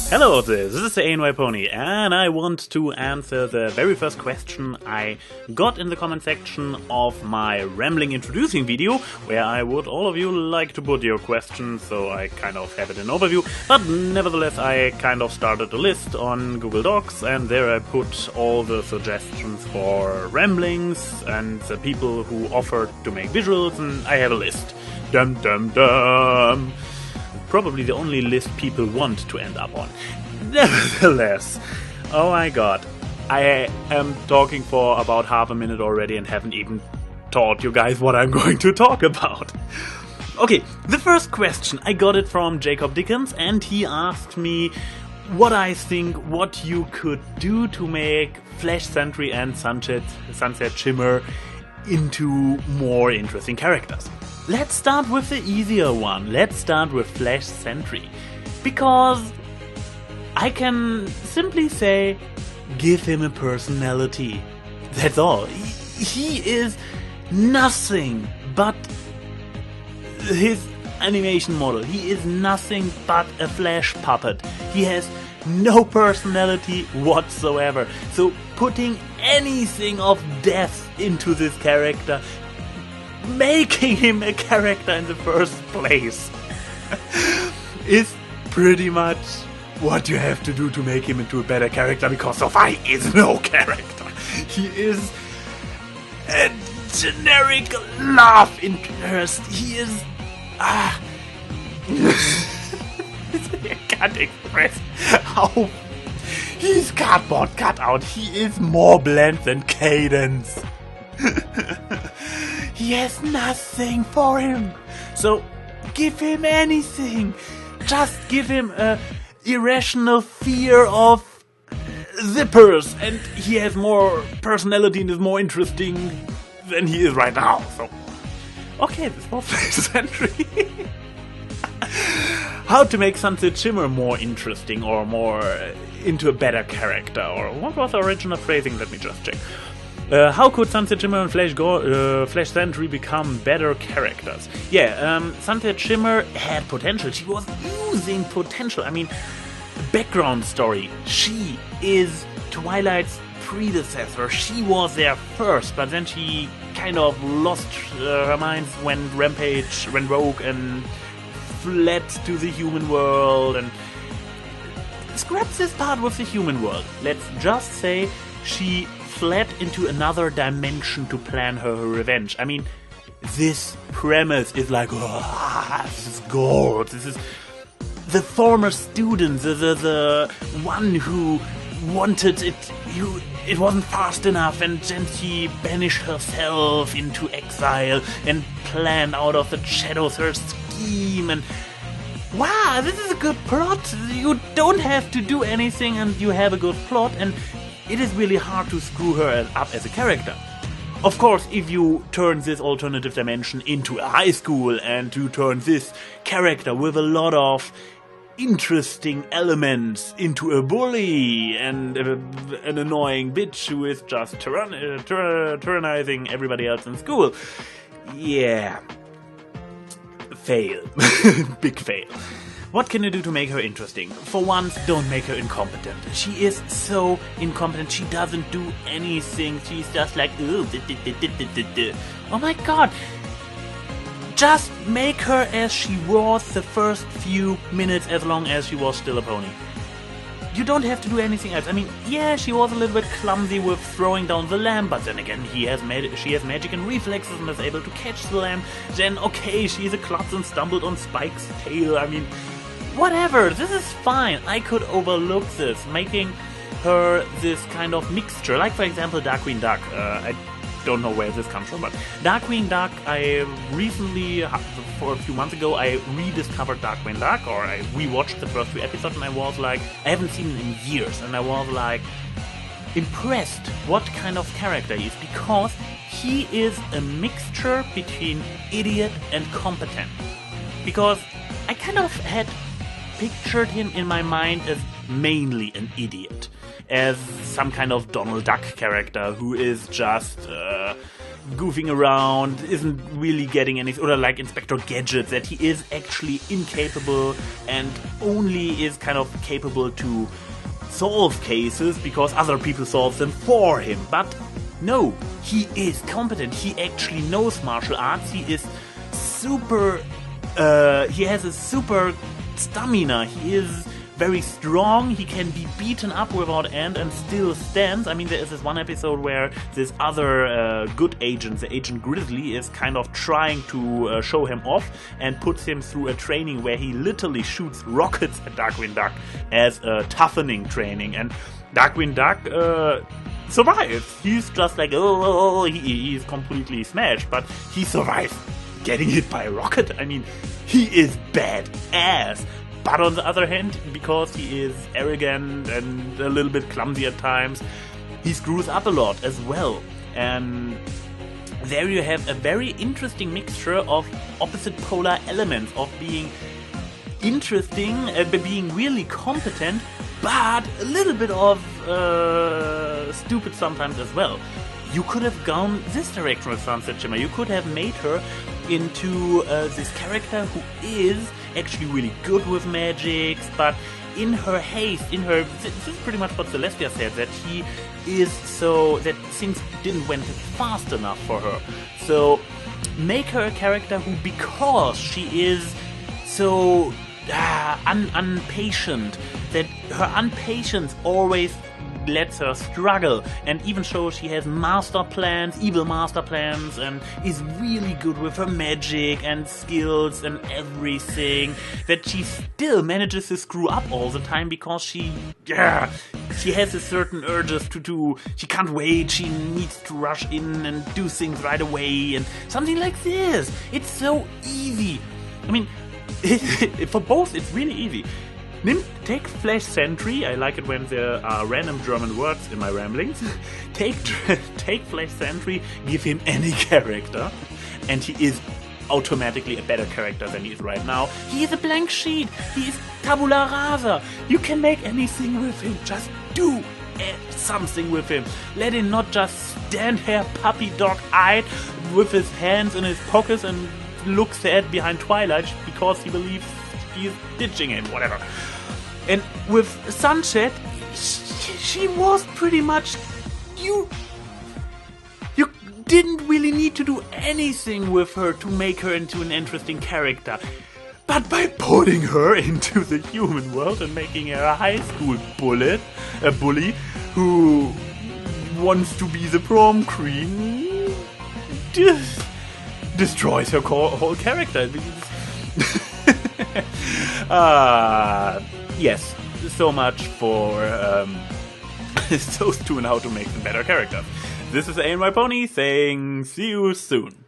Hello, this is the AnYPony, and I want to answer the very first question I got in the comment section of my rambling introducing video, where I would all of you like to put your questions, so I kind of have it in overview, but nevertheless I kind of started a list on Google Docs, and there I put all the suggestions for ramblings and the people who offered to make visuals, and I have a list. Dum dum dum! Probably the only list people want to end up on. Nevertheless, oh my god, I am talking for about half a minute already and haven't even taught you guys what I'm going to talk about. Okay, the first question, I got it from Jacob Dickens, and he asked me what I think what you could do to make Flash Sentry and Sunset Shimmer into more interesting characters. Let's start with the easier one. Let's start with Flash Sentry. Because I can simply say, give him a personality. That's all. He is nothing but his animation model. He is nothing but a Flash puppet. He has no personality whatsoever. So putting anything of depth into this character, making him a character in the first place, is pretty much what you have to do to make him into a better character, because so far he is no character. He is a generic love interest. He is... I can't express how... He's cardboard cut out. He is more bland than Cadence. He has nothing for him. So give him anything. Just give him a irrational fear of zippers, and he has more personality and is more interesting than he is right now. So okay, this was Flash Sentry. How to make Sunset Shimmer more interesting or more into a better character, or what was the original phrasing? Let me just check. How could Sunset Shimmer and Flash Sentry become better characters? Yeah, Sunset Shimmer had potential. She was using potential. I mean, background story. She is Twilight's predecessor. She was there first, but then she kind of lost her mind when went rogue and fled to the human world, and scrap this part with the human world. Let's just say she fled into another dimension to plan her revenge. I mean, this premise is like, oh, this is gold. This is the former student, the one who wanted it. It wasn't fast enough, and then she banished herself into exile and planned out of the shadows her scheme. And wow, this is a good plot. You don't have to do anything, and you have a good plot, and it is really hard to screw her up as a character. Of course, if you turn this alternative dimension into a high school and you turn this character with a lot of interesting elements into a bully and an annoying bitch who is just tyrannizing everybody else in school, yeah, fail. Big fail. What can you do to make her interesting? For once, don't make her incompetent. She is so incompetent. She doesn't do anything. She's just like, oh my god. Just make her as she was the first few minutes, as long as she was still a pony. You don't have to do anything else. I mean, yeah, she was a little bit clumsy with throwing down the lamp, but then again, she has magic and reflexes and is able to catch the lamp. Then, okay, she's a klutz and stumbled on Spike's tail. I mean, whatever, this is fine. I could overlook this, making her this kind of mixture. Like, for example, Darkwing Duck. I don't know where this comes from, but Darkwing Duck, I recently, for a few months ago, I rediscovered Darkwing Duck, or I rewatched the first few episodes, and I was like, I haven't seen him in years, and I was like, impressed what kind of character he is, because he is a mixture between idiot and competent. Because I kind of had pictured him in my mind as mainly an idiot, as some kind of Donald Duck character who is just goofing around, isn't really getting any, or like Inspector Gadget, that he is actually incapable and only is kind of capable to solve cases because other people solve them for him. But no, he is competent. He actually knows martial arts. He is super, he has a super stamina. He is very strong. He can be beaten up without end and still stands. I mean, there is this one episode where this other good agent, the Agent Grizzly, is kind of trying to show him off and puts him through a training where he literally shoots rockets at Darkwing Duck as a toughening training. And Darkwing Duck survives. He's just like, he's completely smashed, but he survives getting hit by a rocket. I mean, he is badass. But on the other hand, because he is arrogant and a little bit clumsy at times, he screws up a lot as well. And there you have a very interesting mixture of opposite polar elements, of being interesting, being really competent, but a little bit of stupid sometimes as well. You could have gone this direction with Sunset Shimmer. You could have made her into this character who is actually really good with magics, but in her haste, this is pretty much what Celestia said, that she is so, that things didn't went fast enough for her. So make her a character who, because she is so impatient, that her impatience always lets her struggle, and even shows she has master plans, evil master plans, and is really good with her magic and skills and everything, that she still manages to screw up all the time because she has a certain urges to do, she can't wait, she needs to rush in and do things right away, and something like this. It's so easy. I mean, for both it's really easy. Take Flash Sentry. I like it when there are random German words in my ramblings. Take Flash Sentry, give him any character, and he is automatically a better character than he is right now. He is a blank sheet. He is tabula rasa. You can make anything with him. Just do something with him. Let him not just stand here puppy dog-eyed with his hands in his pockets and look sad behind Twilight because he believes he's ditching him, whatever. And with Sunset, she was pretty much, you didn't really need to do anything with her to make her into an interesting character. But by putting her into the human world and making her a high school bully who wants to be the prom queen, destroys her whole character. Yes, so much for those two and how to make them better characters. This is AnYPony saying see you soon.